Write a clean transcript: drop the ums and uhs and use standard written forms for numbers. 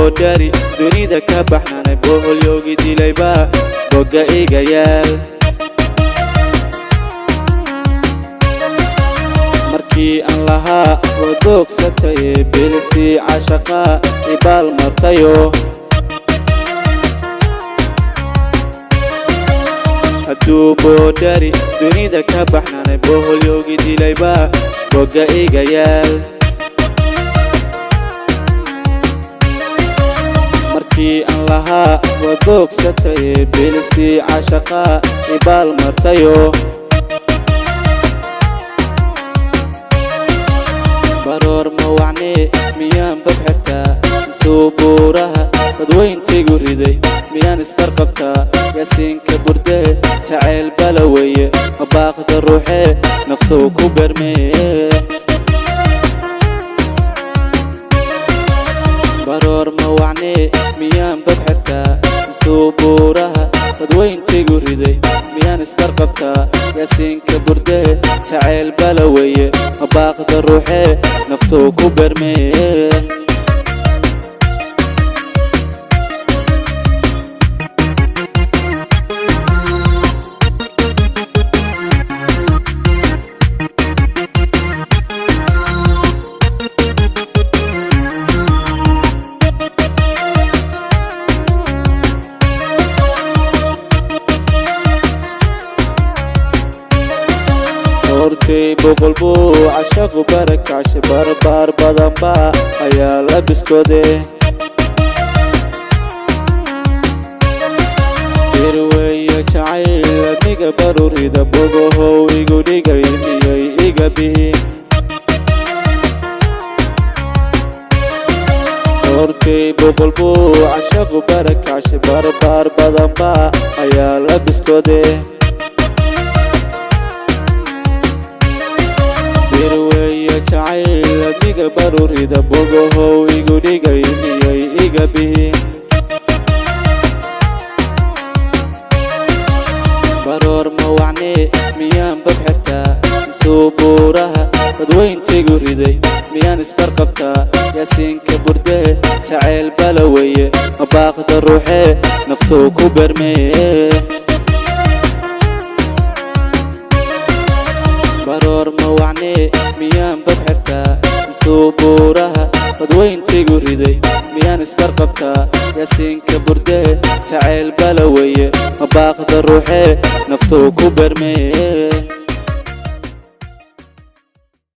boodari dunida ka baxnanay boholyoogi dilayba boga igayaal markii aan lahaa wadogsatay bilistii cashaqa ibaal martayo hadduu boodari dunida ka baxnanay boholyoogi dilayba boga igayaal markii aan lahaa wadogsatay bilistii cashaqa ibaal martayo baroor ma wacne miyaan babxirtaa intuu buuraha dadweyntaygu riday miyaan isbarqabtaa yaasiinka burde jacayl balaweye mabaaqda ruuxee naftuu ku bermee baroor ma wacne miyaan babxirtaa intuu buuraha dadweyntaygu riday miyaan isbarqabtaa yaasiinka burde jacayl balaweye mabaaqda ruuxee naftuu ku bermee hortay boqolbu cashaqu barakacshi barbaar badanba ayaa la biskode irweeye jacayl aniga barurida bogohow igu dhigay miyay iga bi'in hortay boqolbu cashaqu barakacshi barbaar badanba ayaa la biskode irweeye jacayl aniga barurida bogohow igu dhigay miyay iga bi'in baroor ma wacne miyaan babxirtaa intuu buuraha dadweyntaygu riday miyaan isbarqabtaa yaasiinka burde jacayl balaweye mabaaqda ruuxee naftuu ku bermee baroor ma wacne miyaan babxirtaa intuu buuraha dadweyntaygu riday miyaan isbarqabtaa yaasiinka burde jacayl balaweye mabaaqda ruuxee naftuu ku bermee